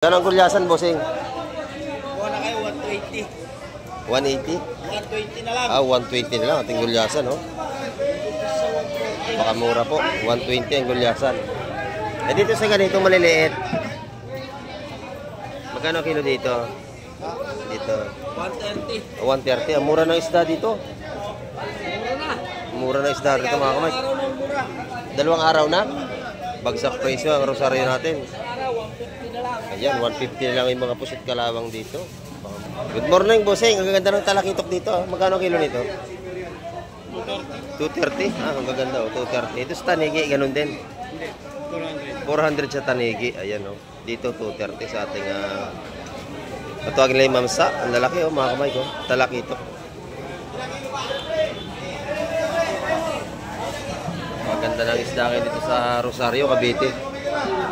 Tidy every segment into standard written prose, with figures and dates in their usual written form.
Ganang gulyasan, bossing? Kuha na kayo, 120. 180? 120 na lang. 120 na lang ating gulyasan, no? Baka mura po. 120 ang gulyasan. Eh, dito sa ganitong maliliit. Magkano kilo dito? Dito. 130. 130. Ang mura ng isda dito. Mura na. Mura ng isda dito, mga kamay. Araw ng mura. Dalawang araw na. Bagsak presyo ang rosaryo natin. Araw, 150 na lang. Ayan, 150 na lang yung mga pusit kalawang dito. Good morning, bossing. Ang gaganda ng talakitok dito. Magkano kilo nito? 230. Ang gaganda, 230. Ito sa tanigi, ganun din. 400 sa tanigi. Ayan, oh. Dito, 230 sa ating natawag nila yung mamsa. Ang lalaki, oh, mga kamay ko. Talakitok. Maganda ng isda kayo dito sa Rosario, Cavite.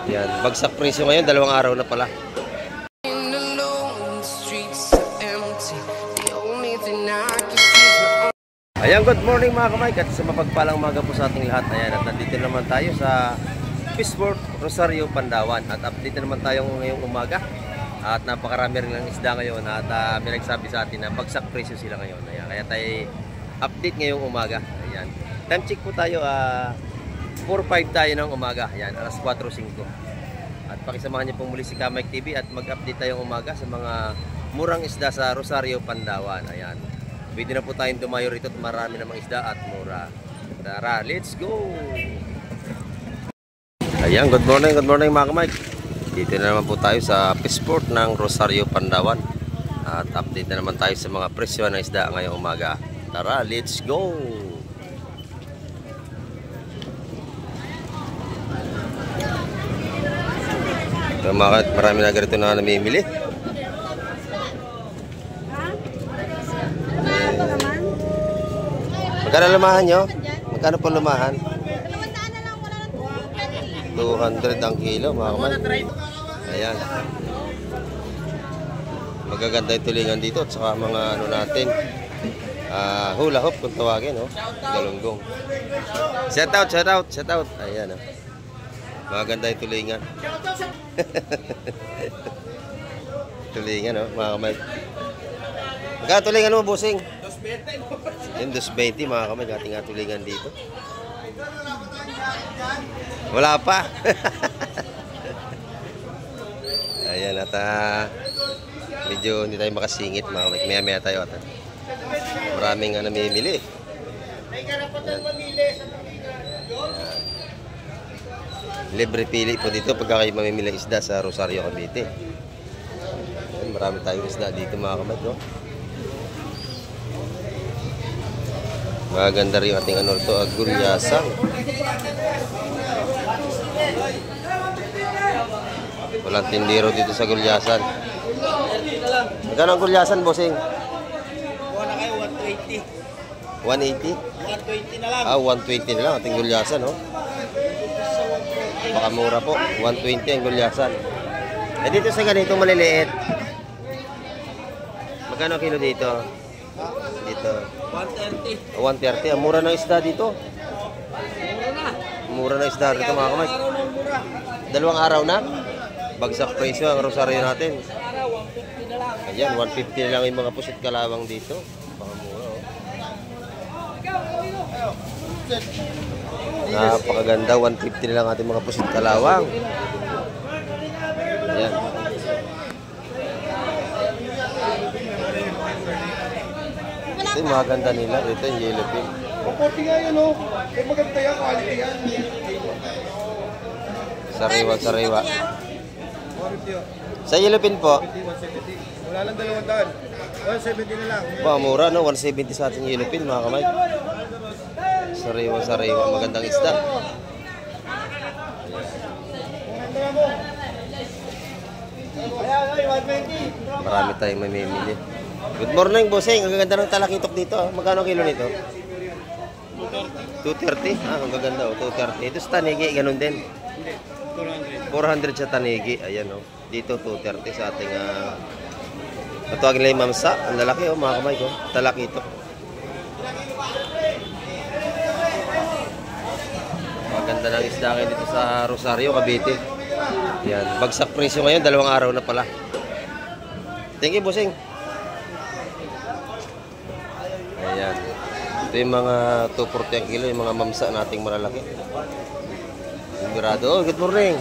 Yan, bagsak presyo ngayon, dalawang araw na pala. Ayan, good morning mga kamay. At sa mapagpalang umaga po sa ating lahat. Ayan, at nandito naman tayo sa Fishport, Rosario, Pandawan. At update na naman tayo ngayong umaga. At napakarami rin ng isda ngayon. At may nagsabi sa atin na bagsak presyo sila ngayon. Ayan, kaya tayo update ngayong umaga. Ayan, time check po tayo. 4:05 tayo ng umaga. Ayan, alas 4:05. At pakisamahan niyo po muli si Kamike TV at mag-update tayong umaga sa mga murang isda sa Rosario, Pandawan. Ayan, pwede na po tayong dumayo rito at marami namang isda at mura. Tara, let's go! Ayan, good morning mga Kamike. Dito na naman po tayo sa Fishport ng Rosario, Pandawan. At update na naman tayo sa mga presyo ng isda ngayong umaga. Tara, let's go! Marami na ganito na namimili. Magkano lumahan nyo? Magkano po lumahan? 200 ang kilo, mga kamay. Ayan. Magaganda yung tulingan dito at saka mga ano natin. Hula hoop kung tawagin, no? Galunggong. Shout out. Ayan, oh. Maganda yung tulingan. Tulingan, no? Mga kamay. Magkano tulingan mo, bossing? 220. Yung 220, mga kamay. Ating tulingan dito. Wala pa. Ayan, at medyo hindi tayo makasingit, mga kamay. Maya tayo at maraming namimili. May karapatan mamili sa tulingan. Libre pili po dito pagka kayo mamimili isda sa Rosario, Cavite. Ayan, marami tayong isda dito, mga kamay, no? Maganda rin yung ating ano ito, gulyasang. Walang tindero dito sa gulyasan. Magkano ang gulyasan, bossing? Kuha na kayo, 120. 180? 120 na lang. 120 na lang ating gulyasan, no? Baka mura po. 120 ang gulyasan. Eh, dito sa ganitong maliliit. Magkano kilo dito? Dito. 130. 130. Ang mura ng isda dito. Mura na. Mura ng isda dito, mga kamay. Araw ng mura. Dalawang araw na. Bagsak presyo ang rosaryo natin. Araw, 150 na lang. Ayan, 150 na lang yung mga pusit kalawang dito. Baka mura, oh. Napakaganda, 150 na lang ating mga pusit kalawang. Ayan. Ito yung mga ganda nila. Ito yung yellowfin. Maputi nga yun, oh. May maganda yan, quality yan. Sariwa. Sa yellowfin po? 170. Wala lang 200. 170 na lang. Baka mura, no? 170 sa ating yellowfin, mga kamay. Sariwa. Magandang isda. Marami tayong mamimili. Good morning, bossing. Ang gaganda ng talakitok dito. Magkano kilo nito? 230. Ang gaganda, oh. 230. Ito sa tanigi, ganun din. 400 sa tanigi. Ayan, oh. Dito 230 sa ating natawagin nila yung mamsa. Ang lalaki, oh, mga kamay ko. Talakitok. Maganda ng isda kayo dito sa Rosario, Cavite. Yan, bagsak presyo ngayon, 2 araw na pala. Thank you, bossing. Ayan. Ito yung mga 240 ang kilo, yung mga mamsa nating malalaki. Sigurado. Oh, good morning.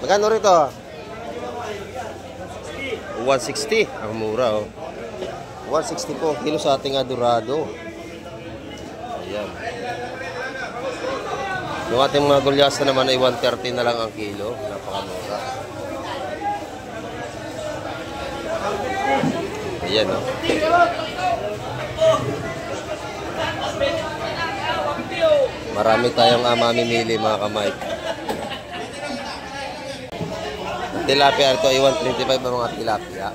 Magkano rito? 160. Ang mura, oh. 160 po kilo sa ating adorado. Ayan. Yung ating mga gulyasa naman ay 130 na lang ang kilo. Napakamura. Ayan, oh. Marami tayong mamimili, mga kamay. Tilapia ito ay 125 ang mga tilapia.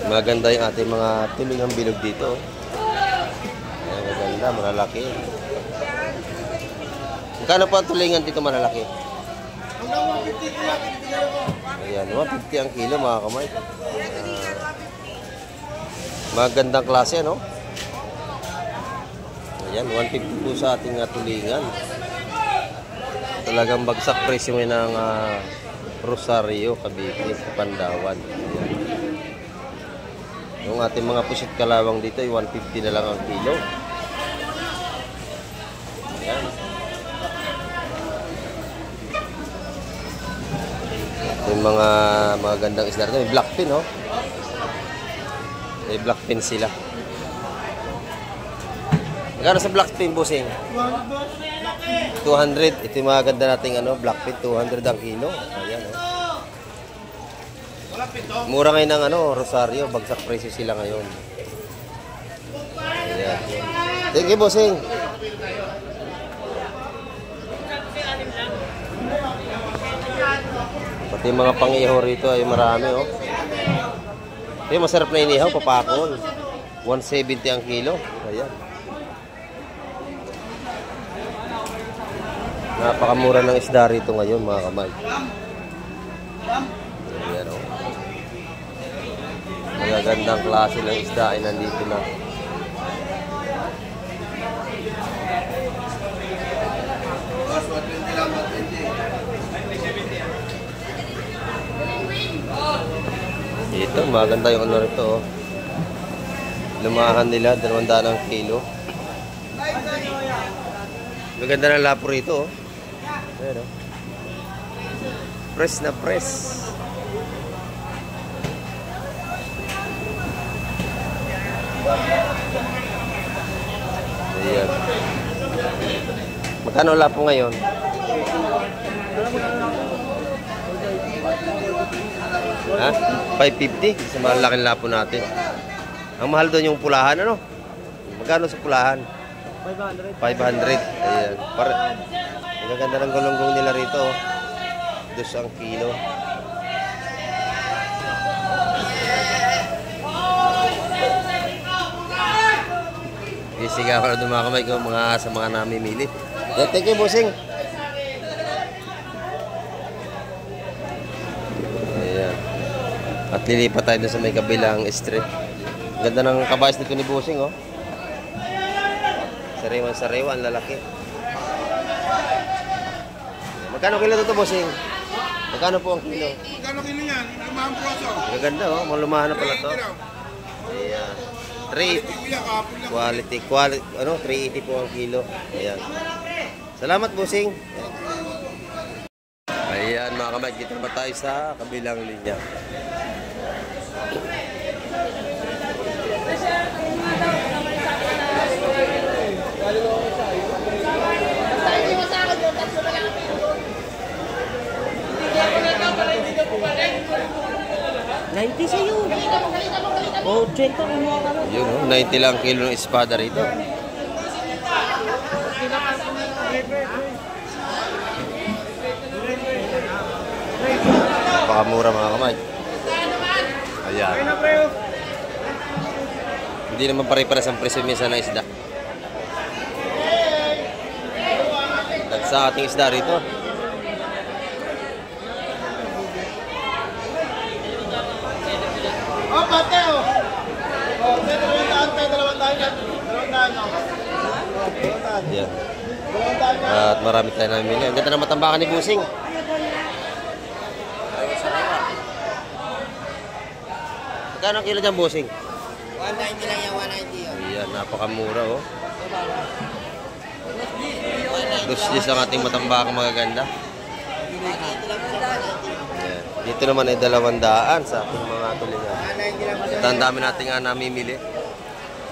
Maganda yung ating mga tulingang bilog dito. Ayan, maganda, malalaki. Magkano po ang tulingan dito malalaki? Ayan, 150 ang kilo, mga kamay. Magandang klase, no? Ayan, 150 po sa ating tulingan. Talagang bagsak presyo ng Rosario, Cavite, Pandawan. Ayan. Yung ating mga pusit kalawang dito ay 150 na lang ang kilo. Ayan. Yung mga gandang isda rito, may blackfin, no? May blackfin sila. Magkano sa blackfin, bossing? 200. Ito yung mga ganda nating blackfin, 200 ang kilo. Ayan, oh. Mura ngayon ng Rosario, bagsak presyo sila ngayon. Ayan. Thank you, bossing. Pati yung mga pangihaw rito ay marami, oh. Ito yung masarap na inihaw, papakol. 170 ang kilo. Ayan. Napakamura ng isda rito ngayon, mga kamay. Ayan, oh. Magagandang klase ng isda ay nandito na. Ito, maganda yung rito, oh. Lumahan nila, 200 ang kilo. Maganda ng lapo rito, oh. Ayan, oh. Press na press. Ayan. Magkano lapo ngayon? Ha? 550 sa malaking lapo natin. Ang mahal doon yung pulahan, ano? Magkano sa pulahan? 500. Ayan. Ang ganda ng gulunggong nila rito, oh. 2 ang kilo. Isigaw ka na doon, mga kamay ko, sa mga namimili. Thank you, bossing. Ayan. At lilipat tayo doon sa may kabilang street. Ganda ng kabayas dito ni bossing, oh. Sariwan, ang lalaki. Magkano kilo dito, bossing? Magkano po ang kilo? Magkano kilo yan? Lumahang proso. Maganda, oh. Malumahan na pala to. Ayan. 380. Quality. 380 po ang kilo. Ayan. Salamat, bossing. Ayan, mga kamay. Dito naman tayo sa kabilang linya. $90 sa'yo. O, 80 kumuha ka lang. Yun, 90 lang kilo ng espada rito. Napakamura, mga kamay. Ayan. Hindi naman pare-pares ang presyo minsan ng isda. Sa ating isda rito. Oh, pate, oh. Oh, 200, 200. Ayan. At marami tayo namimili. Ang ganda ng matambakan ni Busing. Magkano ang kilo dyan, Busing? 190 lang yan, 190 yun. Ayan, napakamura oh. Dos ang ating matambakang magaganda. Ayan. Dito naman ay 200 sa ating mga tulingan. At ang dami nating namimili.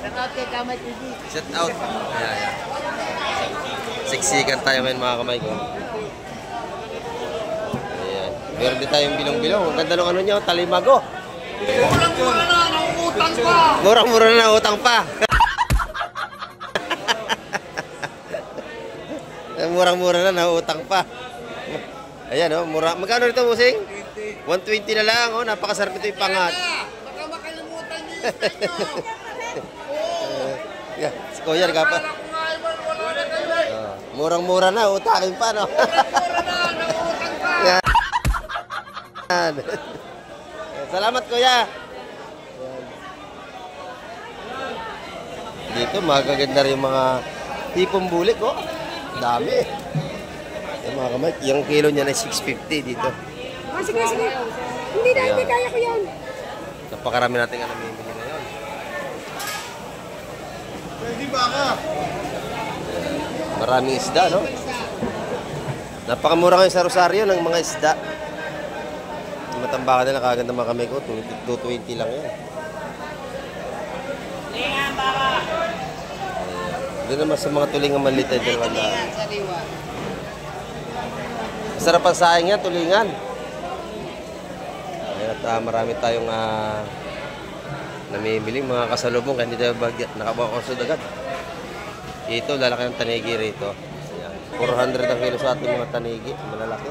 Shout out kay Kamay TV. Shout out. Ayan, ayan. Siksikan tayo ngayon mga kamay ko. Ayan. Meron din tayong bilong-bilong. Ang ganda ng ano nyo, talimago. Murang-mura na, nautang pa! Murang-mura na, utang pa. Murang-mura na, nautang pa. Ayan oh, mura. Magkano rito, Busing? 120 na lang, oh. Napakasarap ito yung pangat. Baka makalimutan niyo yung style nyo. Si Kuya, nagkapa. Murang-mura na, utakin pa, no? Mura na, nautang pa! Yan. Salamat, Kuya. Dito, magaganda rin yung mga tipong bulik, oh. Dami. Yung mga kamay, yung kilo niya na 650 dito. Ah, sige, sige. Hindi na, hindi kaya ko yan. Napakarami natin ang namimili ngayon. Pwede ba ka? Maraming isda, no? Napakamura ngayon sa Rosario ng mga isda. Yung matambakan nila, kaganda mga kamay ko, 220 lang yan. Doon naman sa mga tulingan maliit ay 200. Masarap ang saing yan, tulingan. At marami tayong namimili mga kasalubong kaya hindi tayo nakabakonsod agad. Ito, lalaki ng tanigi rito. Ayan. 400 ang kilo sa ating mga tanigi, malalaki.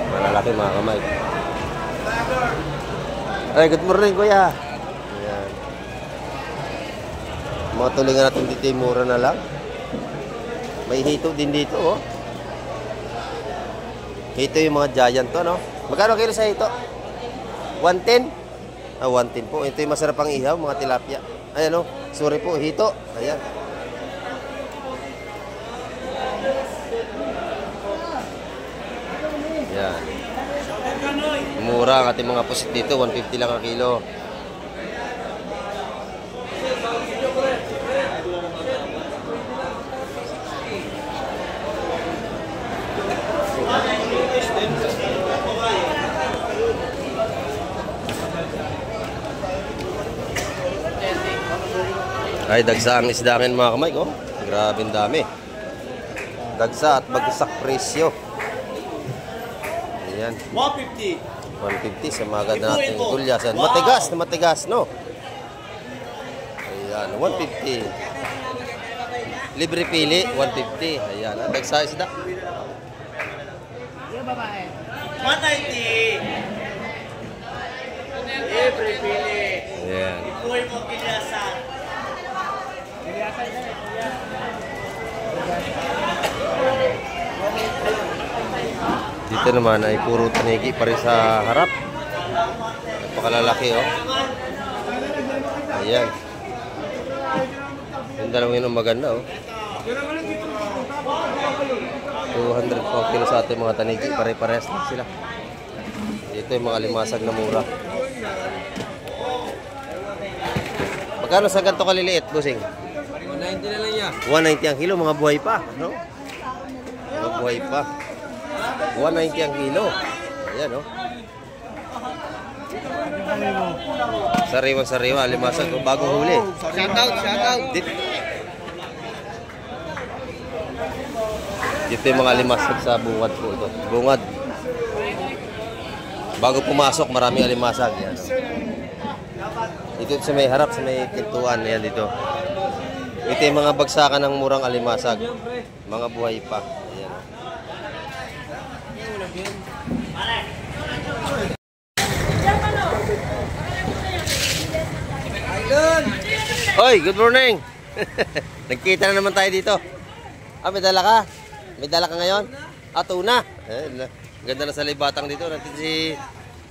Malalaki mga kamay. Ay, good morning, Kuya. Ayan. Mga tulingan natin dito, mura na lang. May hito din dito, oh. Hito yung mga giant to, no? Magkano kilo sa hito? 110? Ah, 110 po. Ito yung masarap ang ihaw, mga tilapia. Ayan, oh. Sorry po, hito. Ayan. Ayan. Mura ang ating mga pusit dito. 150 lang ang kilo. Ay, dagsa ang isda ngayon mga kamay ko. Grabe ang dami. Dagsa at bagsak presyo. Ayan. 150. 150 sa mga ganda natin gulyasan. Matigas na matigas, no? Ayan, 150. Libre pili, 150. Ayan, dagsa isda. Yung babae. 190. Libre pili. Ayan. Ipuhay mo kinyasan. Dito naman ay puro tanigi pa rin sa harap. Napakalalaki, oh. Ayan. Yung dalawang yun ang maganda, oh. 200 po kilo sa ating mga tanigi. Pare-pares na sila. Dito yung mga limasag na mura. Magkano sa ganito kaliliit, Busing? 190 na lang yan. 190 ang kilo, mga buhay pa, no? Mga buhay pa. 190 ang kilo. Ayan, no? Sariwa-sariwa, limasag, bagong huli. Shout out, shout out. Dito yung mga limasag sa bungad po ito. Bungad. Bago pumasok, maraming alimasag. Yan, no? Dito sa may harap, sa may pintuan. Ayan dito. Ito yung mga bagsakan ng murang alimasag. Mga buhay pa. Ayan. Hoy, good morning! Nagkita na naman tayo dito. Ah, may dala ka? May dala ka ngayon? Ah, tuna. Ganda na sa libatang dito. Nandito si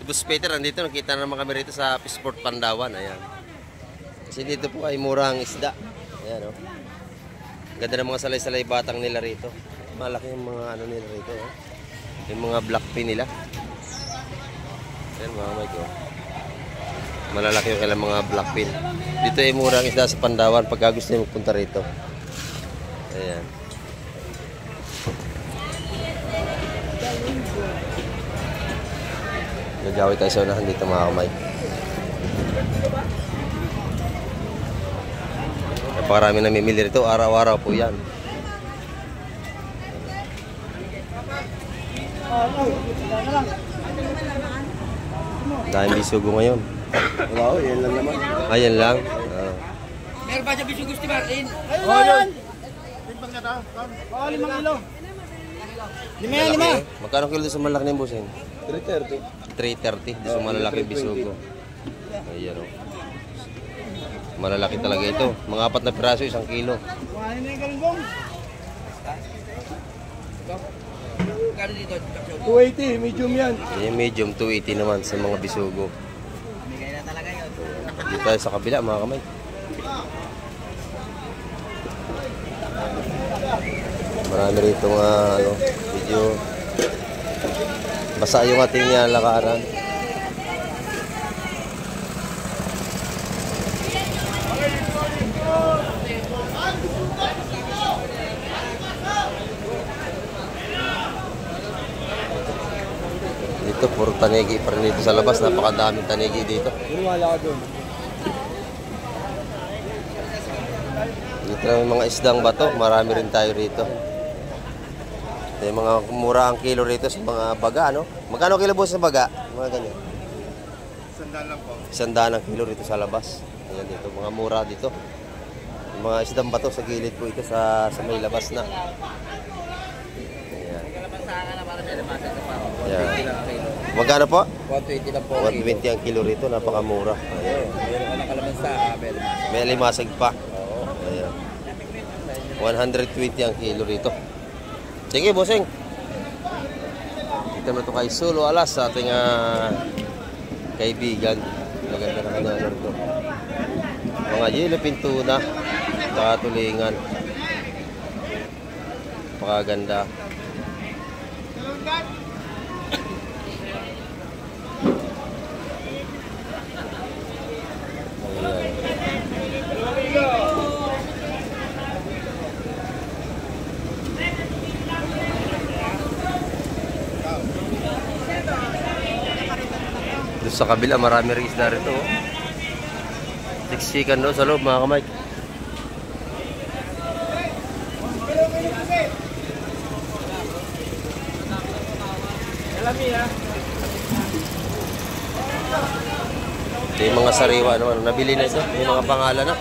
Bus Peter, nandito. Nakita na naman kami rito sa Pissport Pandawan. Ayan. Kasi dito po ay murang isda. Ayan, oh. Ganda ng mga salay-salay batang nila rito. Malaki yung mga ano nila rito, oh. Yung mga black pin nila. Ayan mga Mike, oh. Malalaki yung kailang mga black pin. Dito ay murang isda sa Pandawan pagka gusto nyo magpunta rito. Ayan. Nagawit tayo sa unahan dito mga kamay. Napakarami namimili rito. Araw-araw po yan. Dahil bisugo ngayon. Wow, yan lang naman. Ayan lang. Meron ba siya bisu gusto Martin? Oh, yun. Timpang ka ta. Oh, 5 kilo. Lima. Magkano kilo sa malaki ng busing? 330. 330. Di sa malalaki bisugo. Ayan, oh. Malalaki talaga ito. Mga 4 na piraso, 1 kilo. Kuhanin na yung galbong. Kano dito? 280, medium yan. Ayan, medium 280 naman sa mga bisugo. Bigay na talaga yun. Dito tayo sa kabila mga kamay. Marami rito nga ano, medyo basa yung ating lakaran. Dito puro tanigi pa rin dito sa labas. Napakadaming tanigi dito. Wala ka doon. Dito na yung mga isdang bato. Marami rin tayo rito. May mga mura ang kilo rito sa mga baga, no? Magkano kilo po sa baga? Mga ganyan. 100 lang po. 100 ang kilo rito sa labas. Ayan dito, mga mura dito. Yung mga isdang bato sa gilid po ito sa may labas na. Ayan. Ayan. Magkano po? 120 lang po. 120 ang kilo rito, napakamura. Ayan. Meron ka ng kalamansa, meron. May limasag pa. Ayan. 120 ang kilo rito. Sige, bossing. Dito na ito kay Solo Alas sa ating kaibigan. Maganda na kanya rito. Mga yelo pintuna, katulingan. Pakaganda. Doon sa kabila, marami rin isda rito. Siksikan doon sa loob, mga kamay. Ito yung mga sariwa naman. Nabili na ito. May mga pangalan na.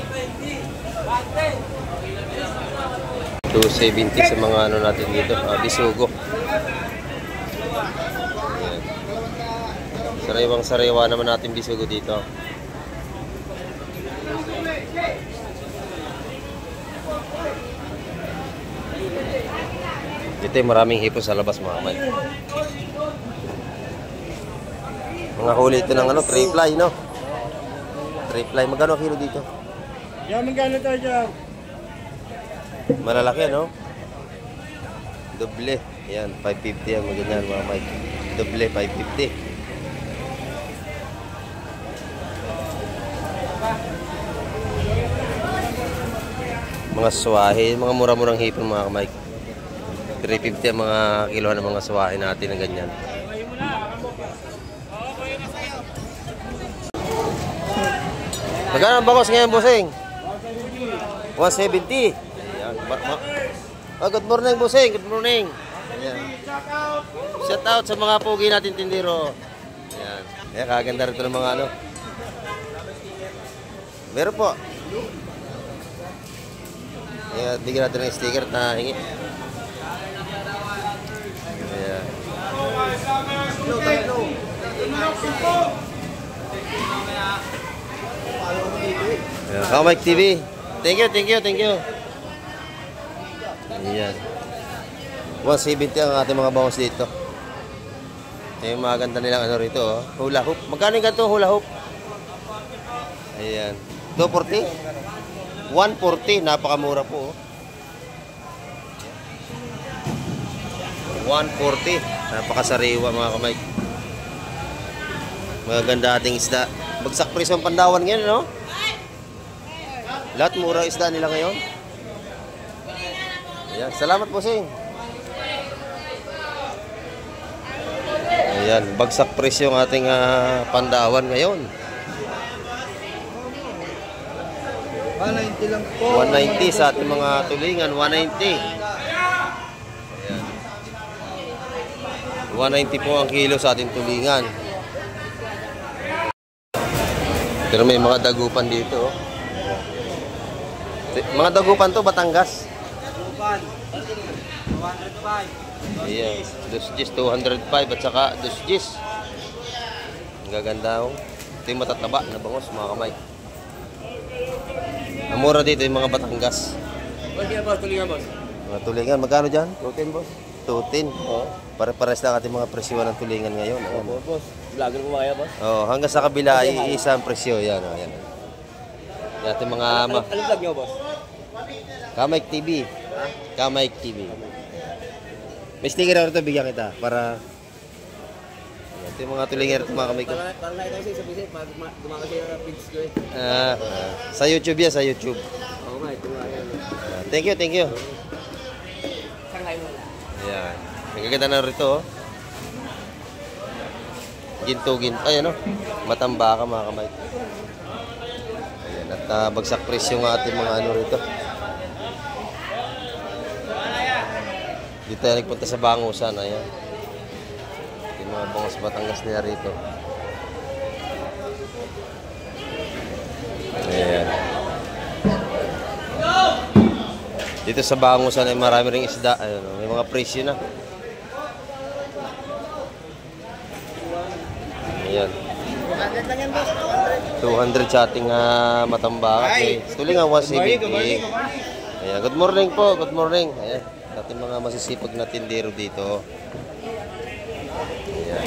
270 sa mga ano natin dito. Bisugo. Sariwang sariwa naman natin bisugo dito. Dito yung maraming hipon sa labas mga kamay. Mga huli ito ng ano, 3 fly, no? 3 fly. Magkano kilo dito? Yan, magkano tayo dyan? Malalaki, no? Doble. Yan, 550 yan. Maganyan mga kamay. Doble, 550. Mga swahe, mga mura-murang hipon mga kamay. 350 ang mga kilohan ng mga swahe natin ng ganyan. Magkano ang bangos ngayon, bossing? 170. Ayan. Good morning, bossing. Good morning. Ayan. Shout out sa mga pogi natin tindiro. Ayan. Ayan, kaganda rito ng mga ano. Meron po. Ayan, bigyan natin ng sticker na hingi. Ayan. Ayan, Kamike TV. Thank you, thank you, thank you. Ayan. 170 ang ating mga bangos dito. Ito yung mga ganda nilang ano rito, oh. Hula hoop. Magkano yung ganito hula hoop? Ayan. 240? 140, napakamura po. 140, napakasariwa mga kamay. Maganda ating isda. Bagsak presyo ang Pandawan ngayon, no? Lahat mura isda nila ngayon. Ayan, salamat po, Sing. Ayan, bagsak presyo ang ating Pandawan ngayon. 190 lang po. 190 sa ating mga tulingan, 190. Ayan. 190 po ang kilo sa ating tulingan. Pero may mga dagupan dito. Mga dagupan to, Batangas. Dagupan. 205. Ayan, dusjis 205 at saka dusjis. Ang gaganda oh. Ito yung matataba na bangos mga kamay. Ang mura dito yung mga Batangas. Boss, tulingan boss. Mga tulingan, magkano dyan? 210 boss. 210. Oo. Pare-pares lang ating mga presyo ng tulingan ngayon. Ayan. Boss. Vlogger po kaya boss? Oh, hanggang sa kabila ay isa ang presyo. Yan, oh, yan. Yan ating mga Anong vlog nyo boss? Kamaik TV. Kamaik TV. May sticker ako ito, bigyan kita para ito yung mga tulingan ito mga kamay ko. Parang nakita ko sa isang gumakas yung pigs ko eh. Sa YouTube yan, sa YouTube. Oo nga, ito nga yan. Thank you, thank you. Ayan. Nagaganda na rito, oh. Ginto-ginto. Ay, ano? Matambaka, mga kamay. Ayan. At bagsak presyo ng ating mga ano rito. Dito tayo nagpunta sa Bangusan. Ayan. Yung mga bangos Batangas nila rito. Ayan. Dito sa Bangusan ay marami ring isda. Ayun, may mga presyo na. Ayan. 200 sa ating matambaka. Okay. Tulingan 170. Ayan. Good morning po. Good morning. Ayan. Ating mga masisipag na tindero dito. Ayan.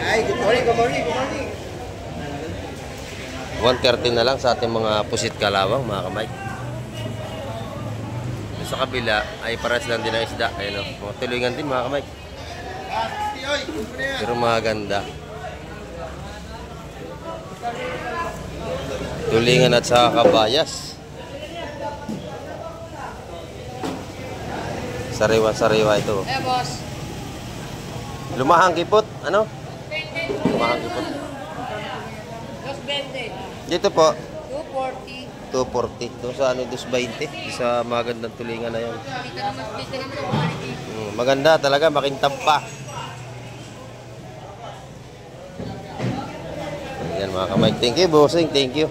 Ay, good morning, good morning, good morning. 130 na lang sa ating mga pusit kalawang, mga kamay. Sa kabila ay paras lang din ang isda. Ayun, mga tulingan din, mga kamay. Pero maganda. Tulingan at saka kabayas. Sariwa-sariwa ito. Eh, boss. Lumahang kipot. Ano? Lumahang kipot. 220. Dito po, 240. 240. Doon sa ano, 220. Sa magandang tulingan na yun. Dito naman sa quality. Maganda talaga, makintab pa. Ayan mga kamay. Thank you, bossing. Thank you.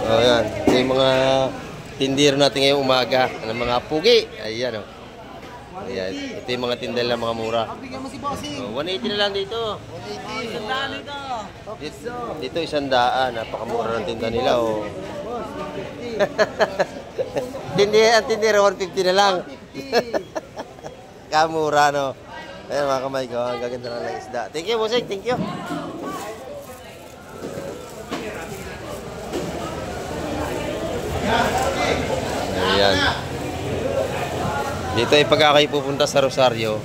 Oh, ayan. Ito yung mga tindero natin ngayong umaga. Ng mga pugi. Ayan, oh. Ayan. Ito yung mga tindal na mga mura. Oh, 180 na lang dito. 180. Dito 100. Napakamura ng tinda nila, oh. Ang tindero 150 na lang. Kamura, no? Ayan mga kamay ko. Ang gaganda na lang isda. Thank you, bossing. Thank you. Ayan. Dito ay pagka kayo pupunta sa Rosario,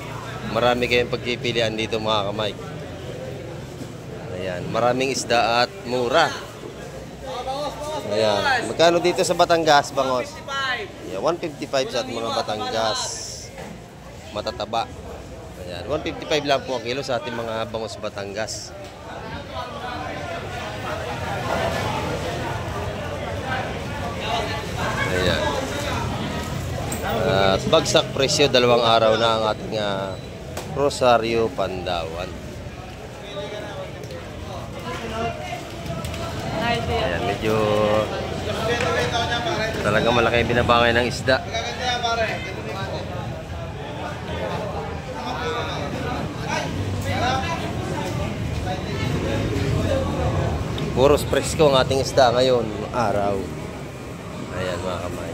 marami kayong pagpipilian dito mga kamay. Ayan, maraming isda at mura. Ayan. Magkano dito sa Batangas, bangos? 155. 155 sa ating mga Batangas. Matataba. Ayan, 155 lang po ang kilo sa ating mga bangos Batangas. Ayan. At bagsak presyo, 2 araw na ang ating Rosario, Pandawan. Ayan, medyo talagang malaki yung binabangay ng isda. Puros presko ang ating isda ngayon, araw. Ayan mga kamay.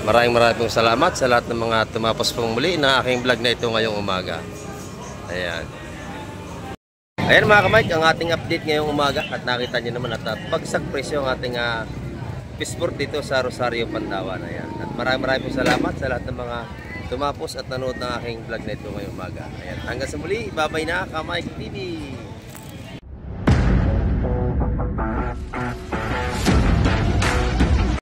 Maraming salamat sa lahat ng mga tumapos pong muli na aking vlog na ito ngayong umaga. Ayan. Ayan mga kamay, ang ating update ngayong umaga at nakita nyo naman at bagsak presyo ang ating Fishport dito sa Rosario, Pandawan. Ayan. At maraming po salamat sa lahat ng mga tumapos at nanood ng aking vlog na ito ngayong umaga. Ayan. Hanggang sa muli, babay na Kamay TV!